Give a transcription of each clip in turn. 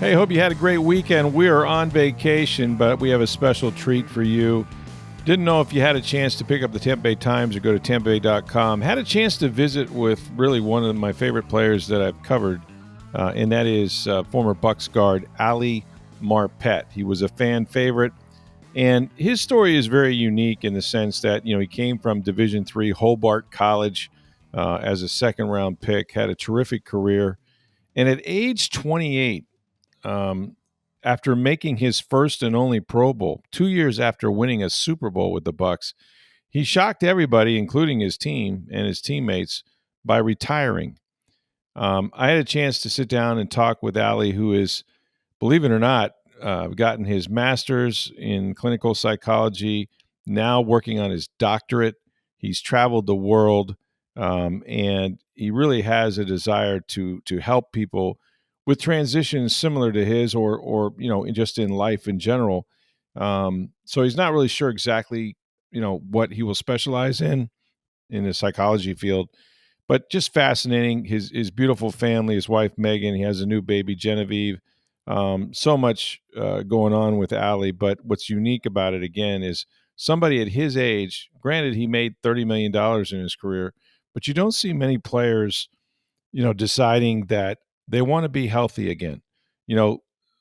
Hey, hope you had a great weekend. We're on vacation, but we have a special treat for you. Didn't know if you had a chance to pick up the Tampa Bay Times or go to tampabay.com. Had a chance to visit with really one of my favorite players that I've covered, and that is former Bucs guard Ali Marpet. He was a fan favorite, and his story is very unique in the sense that, he came from Division III Hobart College as a second-round pick, had a terrific career, and at age 28, after making his first and only Pro Bowl, 2 years after winning a Super Bowl with the Bucs, he shocked everybody, including his team and his teammates, by retiring. I had a chance to sit down and talk with Ali, who is, believe it or not, gotten his master's in clinical psychology, now working on his doctorate. He's traveled the world, and he really has a desire to help people with transitions similar to his, or just in life in general. So he's not really sure exactly what he will specialize in the psychology field, but just fascinating. His beautiful family, his wife Megan, he has a new baby Genevieve. So much going on with Ali, but what's unique about it again is somebody at his age. Granted, he made $30 million in his career, but you don't see many players deciding that they want to be healthy again.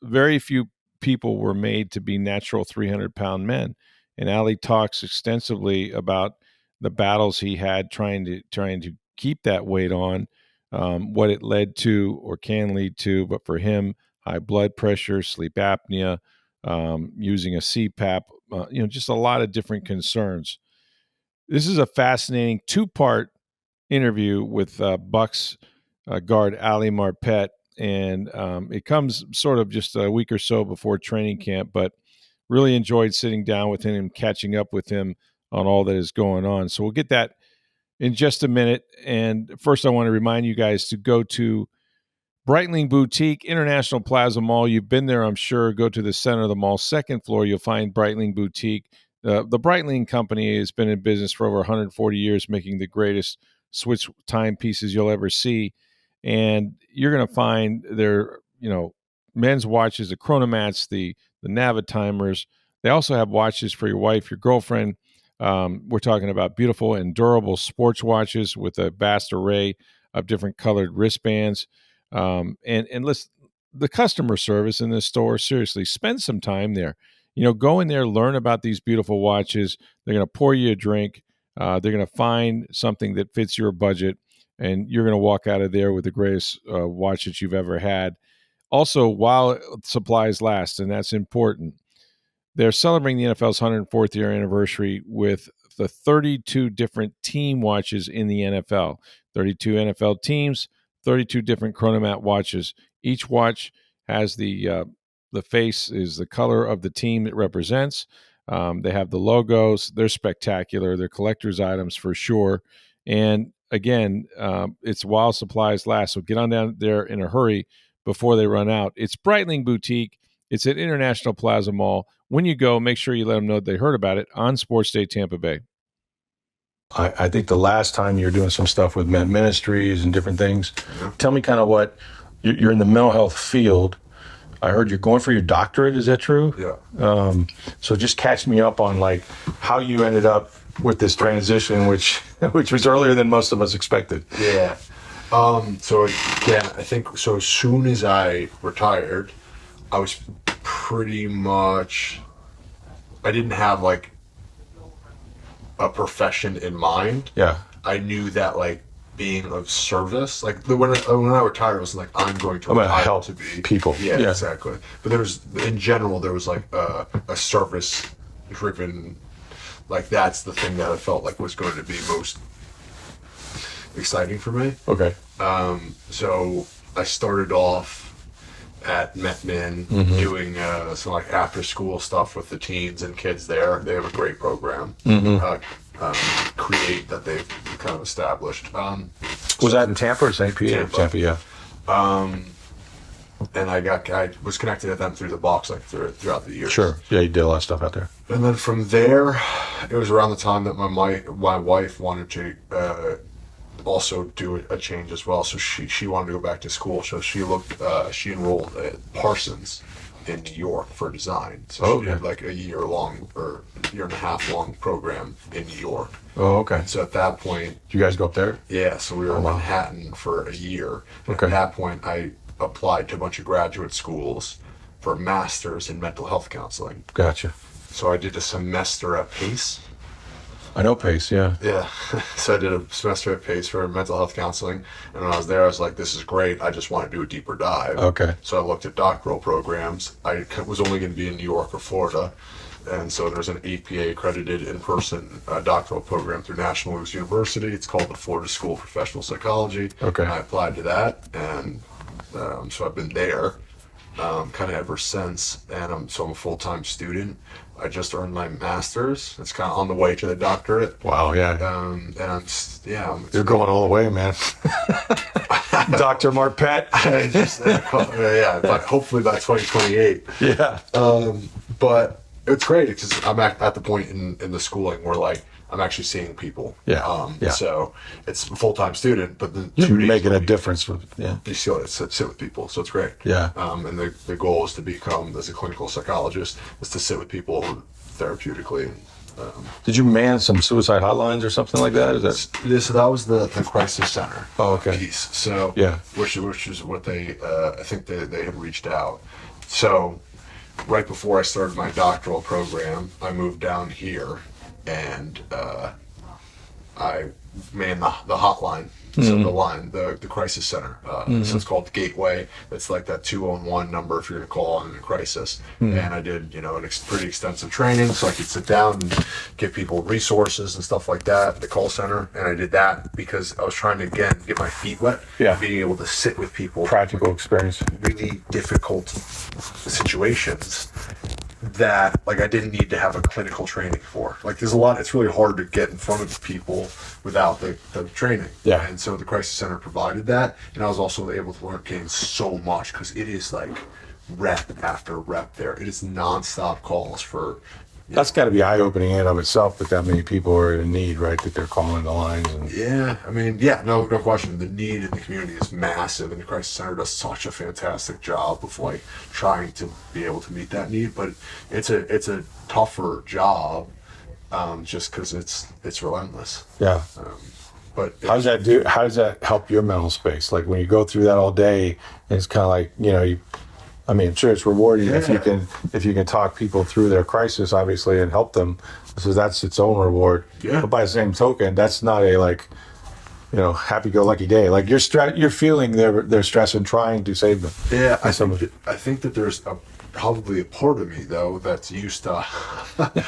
Very few people were made to be natural 300-pound men. And Ali talks extensively about the battles he had trying to keep that weight on, what it led to or can lead to. But for him, high blood pressure, sleep apnea, using a CPAP, just a lot of different concerns. This is a fascinating two-part interview with Bucs guard Ali Marpet, and it comes sort of just a week or so before training camp, but really enjoyed sitting down with him and catching up with him on all that is going on. So we'll get that in just a minute. And first, I want to remind you guys to go to Breitling Boutique, International Plaza Mall. You've been there, I'm sure. Go to the center of the mall, second floor, you'll find Breitling Boutique. The Breitling company has been in business for over 140 years, making the greatest switch timepieces you'll ever see. And you're going to find their, men's watches, the chronomats, the Navitimers. They also have watches for your wife, your girlfriend. We're talking about beautiful and durable sports watches with a vast array of different colored wristbands. And listen, the customer service in this store, seriously, spend some time there. Go in there, learn about these beautiful watches. They're going to pour you a drink. They're going to find something that fits your budget, and you're going to walk out of there with the greatest watch that you've ever had. Also, while supplies last, and that's important, they're celebrating the NFL's 104th year anniversary with the 32 different team watches in the NFL. 32 NFL teams, 32 different chronomat watches. Each watch has the face is the color of the team it represents. They have the logos. They're spectacular. They're collector's items for sure. And again, it's while supplies last. So get on down there in a hurry before they run out. It's Breitling Boutique. It's at International Plaza Mall. When you go, make sure you let them know they heard about it on Sports Day Tampa Bay. I think the last time you were doing some stuff with men ministries and different things. Tell me kind of what you're in the mental health field. I heard you're going for your doctorate. Is that true? Yeah. So just catch me up on like how you ended up with this transition, which was earlier than most of us expected. Yeah. So again, I think so. As soon as I retired, I was pretty much. I didn't have like a profession in mind. Yeah. I knew that like being of service, like when I retired, it was like I'm going to help to be people. Yeah, exactly. But there was in general there was like a service driven, like that's the thing that I felt like was going to be most exciting for me. Okay. So I started off at Metman doing some like after school stuff with the teens and kids there. They have a great program. Create that they've kind of established. Was that in Tampa or St. Peter? Tampa, yeah. And I was connected to them through the Bucs like throughout the years. Sure. Yeah, you did a lot of stuff out there. And then from there, it was around the time that my wife wanted to also do a change as well. So she wanted to go back to school. So she enrolled at Parsons in New York for design. So she did like a year and a half long program in New York. Oh, okay. So at that point, Did you guys go up there? yeah, so we were in Manhattan for a year. And Okay. At that point, I applied to a bunch of graduate schools for a master's in mental health counseling. Gotcha. So I did a semester at Pace. I know Pace, yeah. Yeah. So I did a semester at Pace for mental health counseling. And when I was there, I was like, this is great. I just want to do a deeper dive. Okay. So I looked at doctoral programs. I was only going to be in New York or Florida. And so there's an APA accredited in-person doctoral program through National Louis University. It's called the Florida School of Professional Psychology. Okay. And I applied to that. And so I've been there kind of ever since. And I'm a full-time student. I just earned my master's. It's kind of on the way to the doctorate. Wow, yeah. And I'm You're going all the way, man. Dr. Marpet. yeah, but hopefully by 2028. Yeah. But it's great because I'm at the point in the schooling where like I'm actually seeing people. Yeah, yeah. So it's a full-time student, but the You're 2 days making a week, difference. you still sit with people, so it's great. Yeah. And the goal is to become, as a clinical psychologist, is to sit with people therapeutically. Did you man some suicide hotlines or something like that? Is that? So that was the crisis center Okay. piece. So Yeah. which is what they I think they had reached out. So right before I started my doctoral program, I moved down here and I manned the hotline. So the crisis center. So it's called Gateway. It's like that 211 number if you're going to call in a crisis. And I did, pretty extensive training so I could sit down and give people resources and stuff like that at the call center. And I did that because I was trying to, again, get my feet wet. Yeah. Being able to sit with people. Practical experience. Really difficult situations that like I didn't need to have a clinical training for. Like there's it's really hard to get in front of people without the training. Yeah. And so the crisis center provided that, and I was also able to gain so much because it is like rep after rep there. It is nonstop calls for. That's got to be eye-opening in and of itself that many people are in need, right? That they're calling the lines. And Yeah, I mean, yeah, no question. The need in the community is massive, and the crisis center does such a fantastic job of like trying to be able to meet that need. But it's a tougher job, just because it's relentless. yeah. But How does that help your mental space? Like when you go through that all day, and it's kind of like, I'm sure it's rewarding if you can talk people through their crisis, obviously, and help them. So that's its own reward. Yeah. But by the same token, that's not a happy-go-lucky day. Like you're feeling their stress and trying to save them. yeah, I And think that there's probably a part of me though that's used to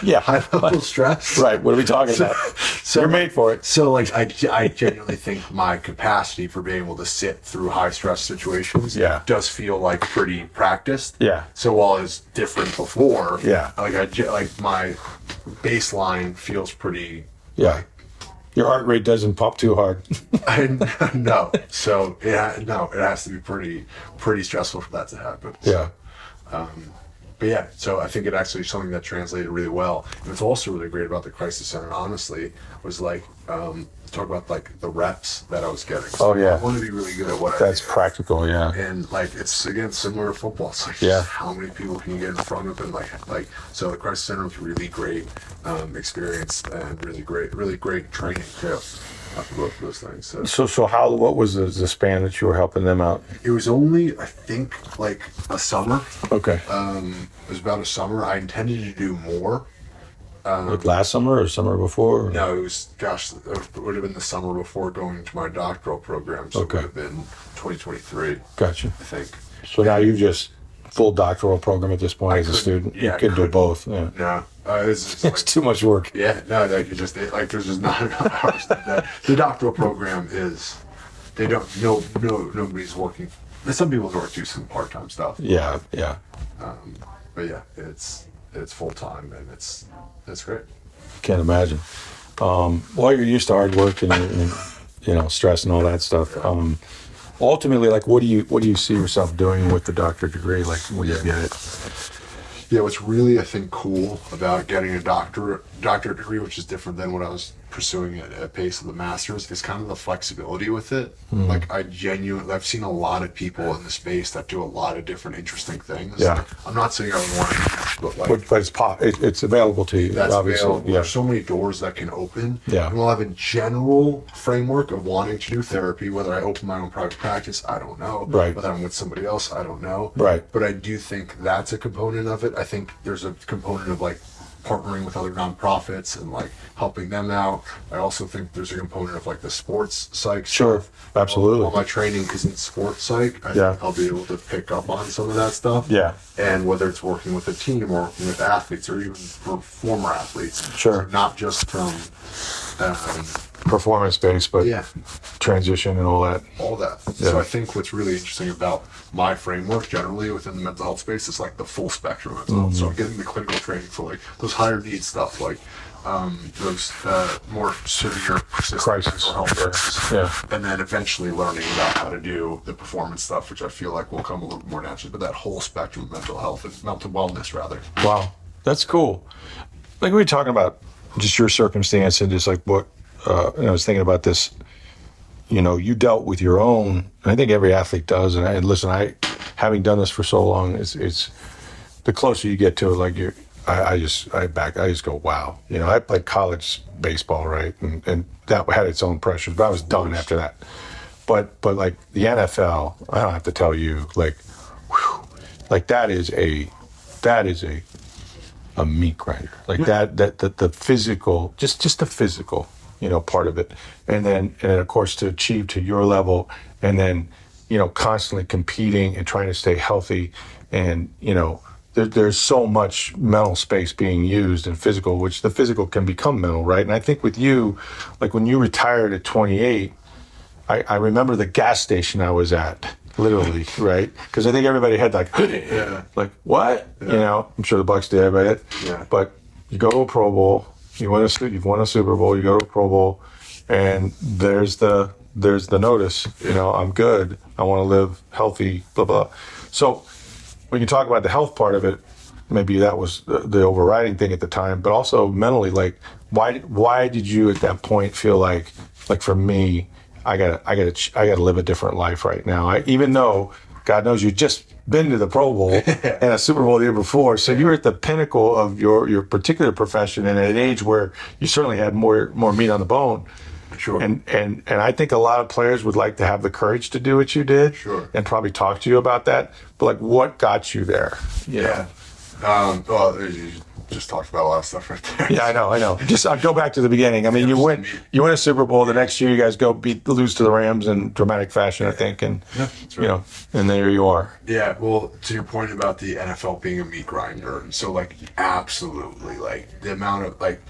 Yeah. high level stress. Right. What are we talking about? So You're made for it. So like I genuinely think my capacity for being able to sit through high stress situations Yeah. does feel like pretty practiced. Yeah. So while it's different before, Yeah. like my baseline feels pretty. Yeah. Your heart rate doesn't pump too hard. No. So it has to be pretty stressful for that to happen. Yeah. But yeah, so I think it actually is something that translated really well. And what's also really great about the crisis center, honestly, was like talk about like the reps that I was getting. So Oh, yeah. I want to be really good at what I That's do. practical. Yeah. And like it's again similar to football. It's like Yeah. how many people can you get in front of, and like so the crisis center was really great experience and really great training too. For both of those things. So What was the span that you were helping them out? it was only I think like a summer. Okay. It was about a summer. I intended to do more. Like last summer or summer before? No, it was, it would have been the summer before going to my doctoral program. So Okay. it would have been 2023, Gotcha. I think. So now you just full doctoral program at this point as a couldn't- student. yeah, You I can do couldn't. both. Yeah. No, it's It's too much work. yeah, no, like there's just not enough hours. The doctoral program is, nobody's working. There's some people who do some part-time stuff. Yeah. Yeah. But yeah, it's full-time and it's great. Can't imagine. Well, you're used to hard work and stress and all that stuff. Ultimately, like, what do you see yourself doing with the doctorate degree? Like, when you get it? Yeah, what's really I think cool about getting a doctorate degree, which is different than what I was pursuing it at pace of the Masters is kind of the flexibility with it. Like I've seen a lot of people in the space that do a lot of different interesting things. Yeah. Like, I'm not saying I want, but like But it's available to you, that's obviously. available. Yeah. There's so many doors that can open. Yeah. And we'll have a general framework of wanting to do therapy. Whether I open my own private practice, I don't know. Right. Whether I'm with somebody else, I don't know. Right. But I do think that's a component of it. I think there's a component of like partnering with other nonprofits and like helping them out. I also think there's a component of like the sports psych Sure. stuff. Absolutely. All my training is in sports psych. I Yeah. think I'll be able to pick up on some of that stuff. Yeah. And whether it's working with a team or working with athletes or even for former athletes. Sure. So not just from Performance based, but yeah, transition and all that. all that. Yeah. So I think what's really interesting about my framework generally within the mental health space is like the full spectrum of mental health. So I'm getting the clinical training for like those higher needs stuff, like those more severe persistent Crisis. mental health crises. Yeah. And then eventually learning about how to do the performance stuff, which I feel like will come a little more naturally. But that whole spectrum of mental health and mental wellness, rather. Wow. That's cool. Like we were talking about just your circumstance and just like what, and I was thinking about this, you know, you dealt with your own, and I think every athlete does. And listen, having done this for so long, it's the closer you get to it, like I just go, wow. You know, I played college baseball, right? And that had its own pressures, but I was done after that. But like the NFL, I don't have to tell you, like, whew, like that is a meat grinder. Like that the physical, just the physical, you know, part of it. And then of course to achieve to your level and then, you know, constantly competing and trying to stay healthy and, you know, there's so much mental space being used and physical, which the physical can become mental, right? And I think with you, like when you retired at 28, I remember the gas station I was at, literally, right? Because I think everybody had like, like what? Yeah. You know, I'm sure the Bucs did, right? Yeah. But you go to a Pro Bowl, you've won a Super Bowl, you go to a Pro Bowl, and there's the notice. You know, I'm good. I want to live healthy. Blah blah. So we can talk about the health part of it. Maybe that was the overriding thing at the time, but also mentally, like why did you at that point feel like for me, I gotta live a different life right now. Even though God knows you just been to the Pro Bowl and a Super Bowl the year before, so you're at the pinnacle of your particular profession and at an age where you certainly had more meat on the bone. Sure. And I think a lot of players would like to have the courage to do what you did. Sure. And probably talk to you about that. But like, what got you there? Yeah. Well, you just talked about a lot of stuff right there. Yeah, I know. Just I'll go back to the beginning. I mean, you win a Super Bowl. The next year, you guys lose to the Rams in dramatic fashion, I think, and that's right. You know, and there you are. Yeah. Well, to your point about the NFL being a meat grinder, so like absolutely, like the amount of like,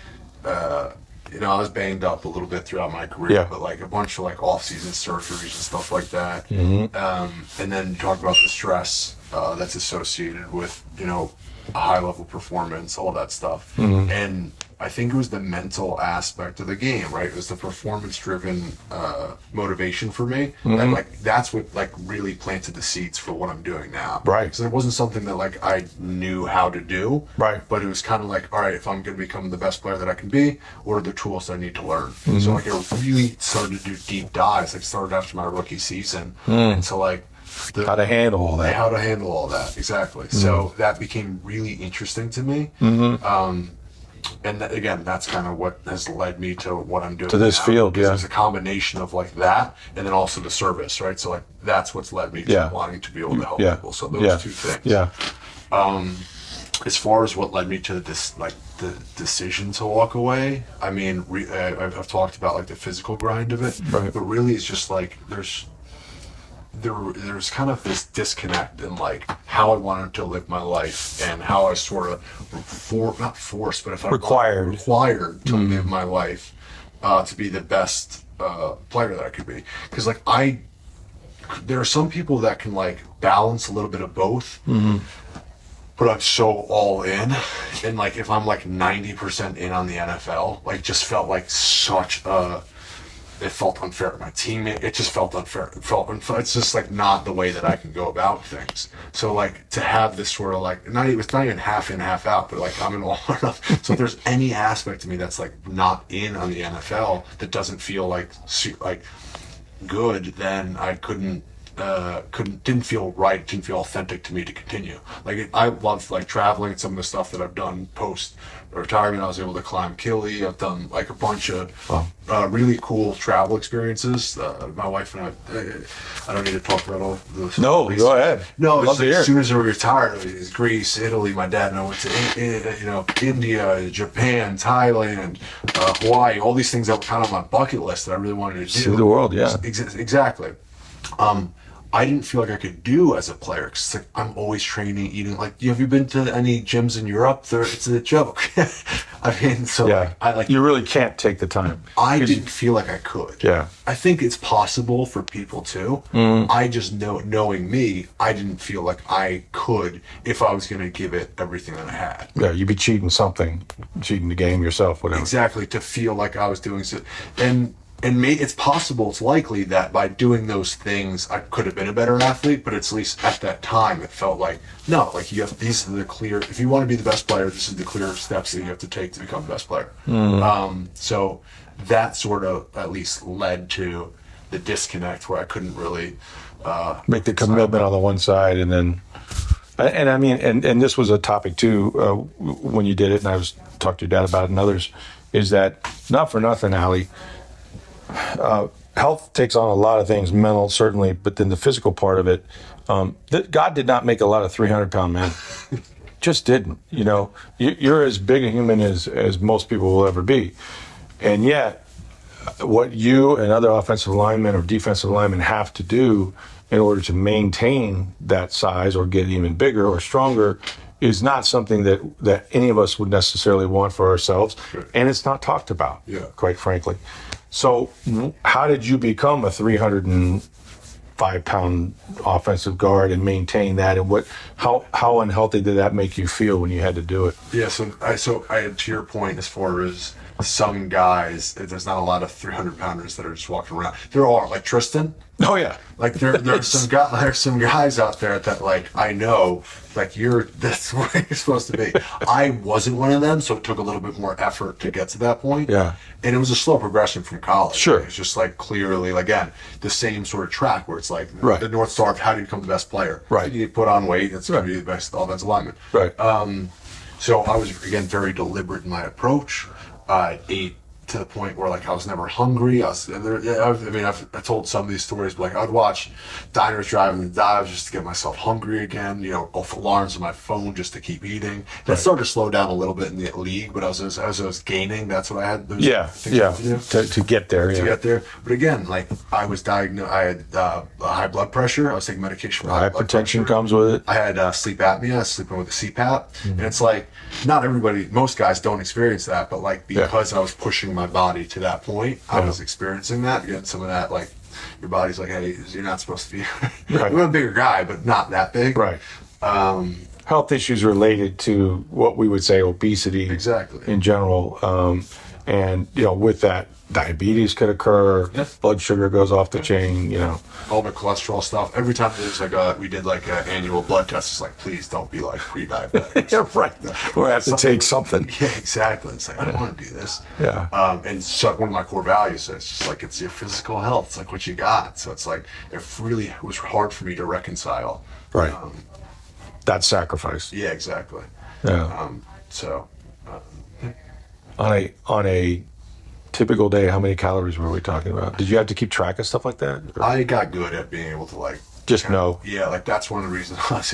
you know, I was banged up a little bit throughout my career, but like a bunch of like off-season surgeries and stuff like that. Mm-hmm. And then talk about the stress that's associated with, you know, a high-level performance, all that stuff. Mm-hmm. And I think it was the mental aspect of the game, right? It was the performance-driven motivation for me. Mm-hmm. And like that's what like really planted the seeds for what I'm doing now. Right. So it wasn't something that like I knew how to do. Right. But it was kind of like, all right, if I'm going to become the best player that I can be, what are the tools that I need to learn? Mm-hmm. So like I really started to do deep dives. Like started after my rookie season. And so like how to handle all that. How to handle all that, exactly. Mm-hmm. So that became really interesting to me. Mm-hmm. And again, that's kind of what has led me to what I'm doing to this now, field. Yeah, there's a combination of like that, and then also the service, right? So like that's what's led me to wanting to be able to help people. So those two things. Yeah. As far as what led me to this, like the decision to walk away, I mean, I've talked about like the physical grind of it, right. But really, it's just like there's kind of this disconnect in like how I wanted to live my life and how I sort of not forced, but if I required to live my life to be the best player that I could be. Because like there are some people that can like balance a little bit of both. Mm-hmm. But I'm so all in, and like if I'm like 90% in on the NFL, like just felt like such a it felt unfair to my teammate. It just felt unfair. It felt unfair. It's just like not the way that I can go about things. So like to have this sort of like it's not even half in, half out, but like I'm in all or nothing. So if there's any aspect to me that's like not in on the NFL that doesn't feel like good, then I didn't feel right, didn't feel authentic to me to continue. Like I love like traveling and some of the stuff that I've done post retirement. I was able to climb Kili. I've done like a bunch of really cool travel experiences. My wife and I don't need to talk about all those. No, go ahead. No, Love to hear. as soon as I retired, it was Greece, Italy. My dad and I went to India, Japan, Thailand, Hawaii. All these things that were kind of on my bucket list that I really wanted to do. See the world, yeah. Exactly. I didn't feel like I could do as a player because like, I'm always training, eating. Like, have you been to any gyms in Europe? It's a joke. I mean, so Yeah, you really can't take the time. I didn't feel like I could. Yeah. I think it's possible for people too. I just knowing me, I didn't feel like I could if I was going to give it everything that I had. Yeah, you'd be cheating the game yourself, whatever. Exactly, to feel like I was doing so. And it's possible, it's likely that by doing those things, I could have been a better athlete, but at least at that time, it felt like, no, like these are the clear, if you want to be the best player, this is the clear steps that you have to take to become the best player. So that sort of at least led to the disconnect where I couldn't really make the commitment on the one side, and then, and I mean, and this was a topic too when you did it, and I was talking to your dad about it and others, is that not for nothing, Allie, health takes on a lot of things, mental certainly, but then the physical part of it. God did not make a lot of 300-pound men. Just didn't. You know, you're as big a human as most people will ever be, and yet what you and other offensive linemen or defensive linemen have to do in order to maintain that size or get even bigger or stronger is not something that any of us would necessarily want for ourselves, and it's not talked about, quite frankly. So how did you become a 305-pound offensive guard and maintain that? And how unhealthy did that make you feel when you had to do it? Yeah, so I to your point, as far as some guys, there's not a lot of 300-pounders that are just walking around. There are, like Tristan. Oh yeah, like there's some guys out there that like I know, like that's where you're supposed to be. I wasn't one of them, so it took a little bit more effort to get to that point. Yeah, and it was a slow progression from college. Sure, it's just like clearly, again, the same sort of track where it's like the North Star of how do you become the best player. Right, you put on weight. It's going to be the best offensive lineman. Right. So I was again very deliberate in my approach. I ate to the point where like I was never hungry. I told some of these stories, but like I'd watch diners driving the dives just to get myself hungry again. Off alarms on my phone just to keep eating. That started to slow down a little bit in the league, but as I was gaining, that's what I had. To get there. To get there, but again, like I was diagnosed. I had high blood pressure. I was taking medication for high blood pressure. Hypertension comes with it. I had sleep apnea. I was sleeping with a CPAP, and it's like not everybody. Most guys don't experience that, but like because I was pushing my body to that point, I was experiencing that, getting some of that, like your body's like, hey, you're not supposed to be you're a bigger guy, but not that big. Right. Health issues related to what we would say obesity in general. And with that, diabetes could occur, blood sugar goes off the chain, all the cholesterol stuff. Every time there's we did like an annual blood test, it's like, please don't be like pre-diabetic. Yeah, right. We'll have to take something. Yeah, exactly. It's like, I don't want to do this. Yeah. And so one of my core values is just like, it's your physical health. It's like what you got. So it's like, it was hard for me to reconcile. Right. That sacrifice. Yeah, exactly. Yeah. On a typical day, how many calories were we talking about? Did you have to keep track of stuff like that? Or? I got good at being able to just know. Yeah, that's one of the reasons. It's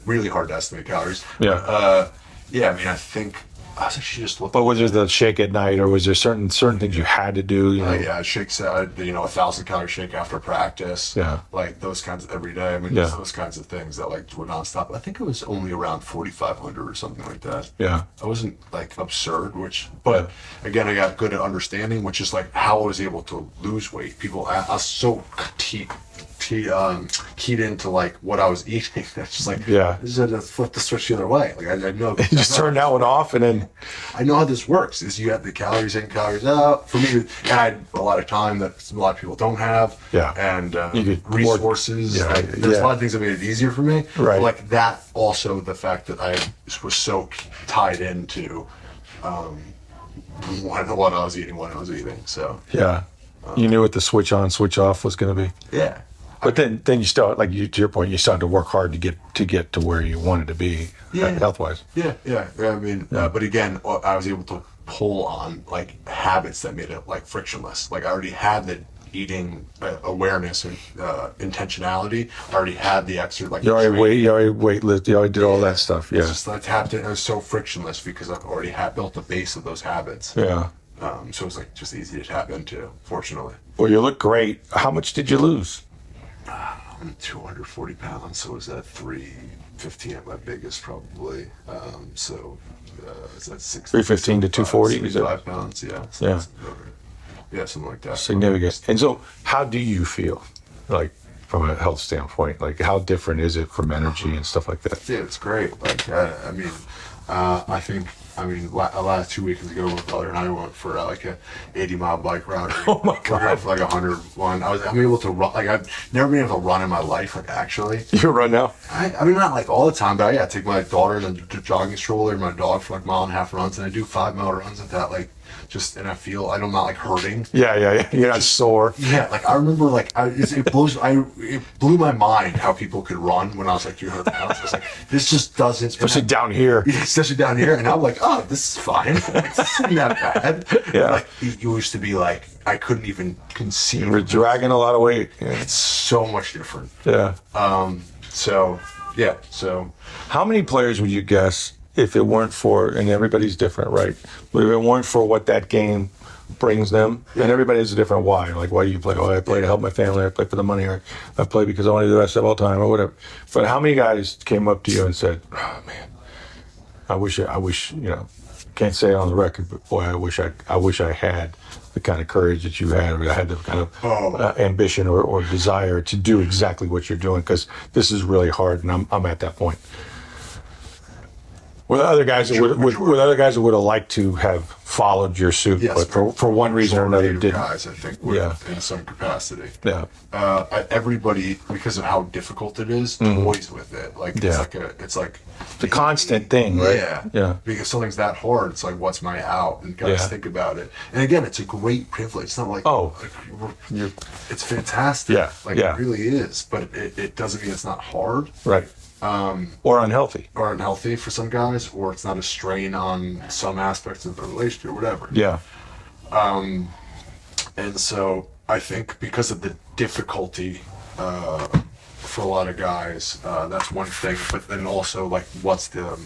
really hard to estimate calories. Yeah. I think I was actually just looking. But was there the shake at night, or was there certain things you had to do? Shakes. 1,000-calorie shake after practice. Yeah. Like those kinds of every day. I mean, just those kinds of things that were nonstop. I think it was only around 4,500 or something like that. Yeah. I wasn't absurd, but again, I got good at understanding, which is like how I was able to lose weight. I was so petite keyed into like what I was eating. It's just like, Yeah. this is to flip the switch the other way. Like I know. You just turn that one off, and then I know how this works. Is you have the calories in, calories out. For me, and I had a lot of time that a lot of people don't have. Yeah. And You get resources. more, like, there's a lot of things that made it easier for me. Right. But like that, also the fact that I was so tied into what I was eating. So yeah, you knew what the switch on, switch off was going to be. yeah. But then you start, like to your point, you started to work hard to get to where you wanted to be, health wise. Yeah. I mean, but again, I was able to pull on like habits that made it like frictionless. Like I already had the eating awareness and intentionality. I already had the exercise. Like You already weightlifted, you already did all that stuff. Yeah. It's just I tapped in. It was so frictionless because I've already built the base of those habits. Yeah. So it was like just easy to tap into. Fortunately. Well, you look great. How much did you lose? I'm 240 pounds, so was that 315 at my biggest probably. Is that 315 to 240? 65 pounds, yeah. So Yeah. Yeah, something like that. Significant. And so, how do you feel, like from a health standpoint? Like, how different is it from energy and stuff like that? Yeah, it's great. Like, I think, last 2 weekends ago, my brother and I went for like a 80-mile bike ride. Oh my We were God. for like 101. I'm able to run. Like, I've never been able to run in my life. Like, actually, You run now? I mean, not like all the time, but I take my daughter in the jogging stroller and my dog for like 1.5 runs, and I do 5-mile runs at that. Like, and I feel I'm not like hurting. Yeah. You're not sore. Yeah, like I remember, like it blew my mind how people could run when I was like 200 pounds. I was like, this just doesn't. Especially down here. Especially down here, and I'm like, oh, this is fine. Like, this isn't that bad. Yeah. Like it used to be like I couldn't even conceive. We're dragging a lot of weight. Yeah. It's so much different. Yeah. So How many players would you guess, if it weren't for, and everybody's different, right? But if it weren't for what that game brings them, and everybody has a different why. Like, why do you play? Oh, I play to help my family. I play for the money, or I play because I want to do the best of all time, or whatever. But how many guys came up to you and said, "Oh man, I wish, can't say it on the record, but boy, I wish I had the kind of courage that you had, or I had the kind of ambition or desire to do exactly what you're doing, because this is really hard, and I'm at that point." With other guys that would have liked to have followed your suit, yes, but for one reason or another didn't. Guys, I think, would, in some capacity. Yeah. Everybody, because of how difficult it is, toys with it. Like it's like the constant thing, right? Yeah. Because something's that hard, it's like, what's my out? And guys think about it. And again, it's a great privilege. It's not like it's fantastic. Yeah. It really is. But it doesn't mean it's not hard. Right. Or unhealthy. Or unhealthy for some guys, or it's not a strain on some aspects of the relationship or whatever. Yeah. And so I think because of the difficulty for a lot of guys, that's one thing. But then also, like, what's the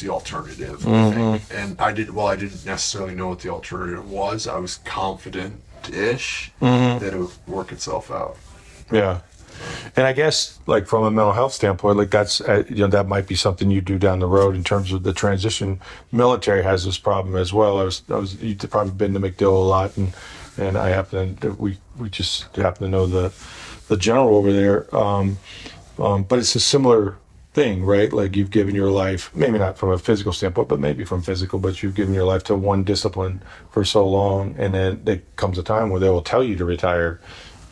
alternative? I think. And I didn't necessarily know what the alternative was. I was confident-ish that it would work itself out. Yeah. And I guess, like, from a mental health standpoint, like, that's that might be something you do down the road in terms of the transition. Military has this problem as well. You've probably been to MacDill a lot, and I happen to we just happen to know the general over there. But it's a similar thing, right? Like, you've given your life, maybe not from a physical standpoint, but maybe from physical, but you've given your life to one discipline for so long, and then there comes a time where they will tell you to retire,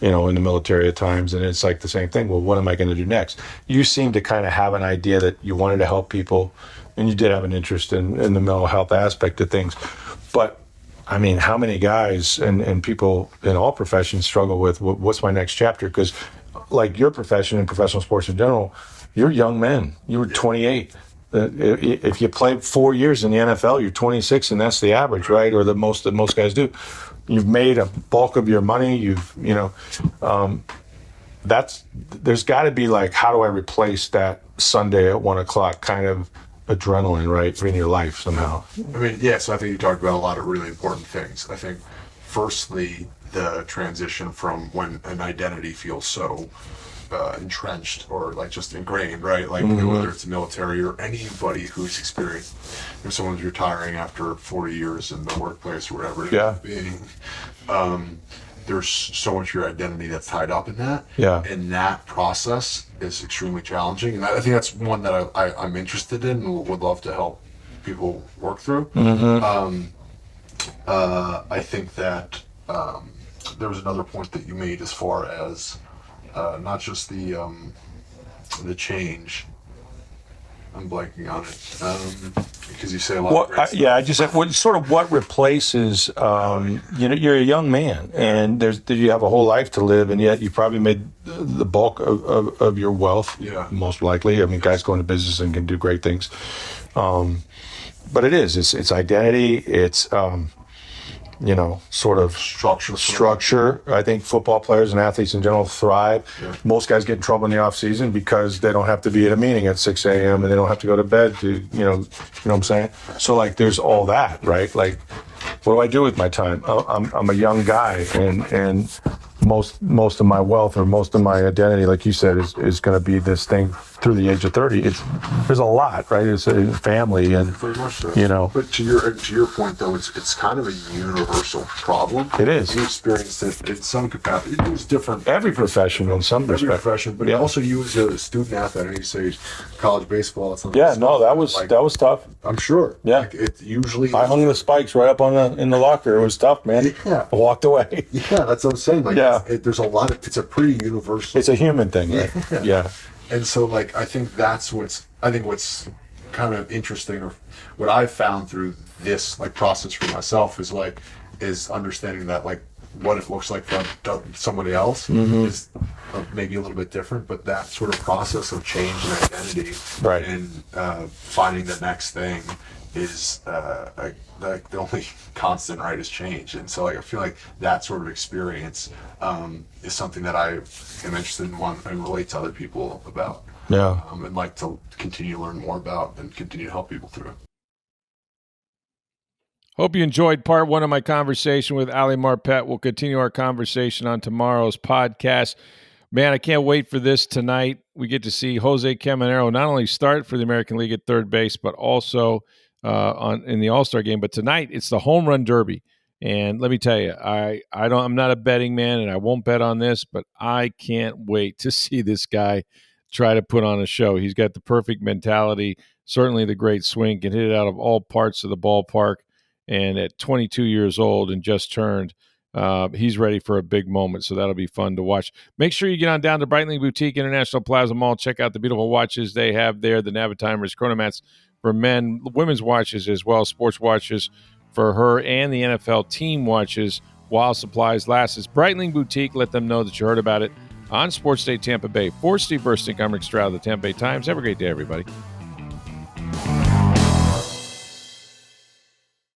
in the military at times, and it's like the same thing. Well, what am I going to do next? You seem to kind of have an idea that you wanted to help people, and you did have an interest in the mental health aspect of things. But, I mean, how many guys and people in all professions struggle with what's my next chapter? Because, like, your profession and professional sports in general, you're young men. You were 28. If you played 4 years in the NFL, you're 26, and that's the average, right? Or the most that most guys do. You've made a bulk of your money. There's got to be, like, how do I replace that Sunday at 1:00 kind of adrenaline, right, in your life somehow? I mean, yeah. So I think you talked about a lot of really important things. I think, firstly, the transition from when an identity feels so entrenched or like just ingrained, right? Like whether it's the military or anybody who's experienced, if someone's retiring after 40 years in the workplace or whatever it may be, there's so much of your identity that's tied up in that. Yeah. And that process is extremely challenging. And I think that's one that I'm interested in and would love to help people work through. I think that there was another point that you made as far as not just the change. I'm blanking on it because you say a lot. I just said what replaces. You're a young man, and you have a whole life to live, and yet you probably made the bulk of your wealth. Yeah. Most likely. I mean, guys go into business and can do great things, but it's identity. It's sort of structure. I think football players and athletes in general thrive. Yeah. Most guys get in trouble in the off season because they don't have to be at a meeting at 6 a.m. and they don't have to go to bed to, you know what I'm saying? So like, there's all that, right? Like, what do I do with my time? I'm a young guy, and most of my wealth or most of my identity, like you said, is going to be this thing through the age of 30. There's a lot, right? It's a family, and very much so. But to your point, though, it's kind of a universal problem. It is. You experienced it in some capacity. It was different. Every profession in some Every respect. profession, but also you as a student athlete. And you say college baseball. That was tough. I'm sure. Yeah. Like, it usually. I hung the spikes right up in the locker. It was tough, man. Yeah. I walked away. Yeah, that's what I'm saying. Like, yeah. There's a lot of. It's a pretty universal. It's a human thing, right? Yeah. And so, like, I think what's kind of interesting, or what I've found through this like process for myself is understanding that like what it looks like for somebody else is maybe a little bit different, but that sort of process of change and identity, right, and finding the next thing is like the only constant, right, is change. And so like I feel like that sort of experience is something that I am interested in and relate to other people about. Yeah. And like to continue to learn more about and continue to help people through. Hope you enjoyed part one of my conversation with Ali Marpet. We'll continue our conversation on tomorrow's podcast. Man, I can't wait for this tonight. We get to see Jose Caminero not only start for the American League at third base, but also in the All-Star game. But tonight it's the home run derby. And let me tell you, I'm not a betting man, and I won't bet on this, but I can't wait to see this guy try to put on a show. He's got the perfect mentality, certainly the great swing, can hit it out of all parts of the ballpark. And at 22 years old and just turned, he's ready for a big moment. So that'll be fun to watch. Make sure you get on down to Breitling Boutique International Plaza Mall. Check out the beautiful watches they have there, the Navitimers, Chronomats for men, women's watches as well, sports watches for her, and the NFL team watches while supplies last. It's Breitling Boutique. Let them know that you heard about it on Sports Day Tampa Bay. For Steve Burstick, I'm Rick Stroud of the Tampa Bay Times. Have a great day, everybody.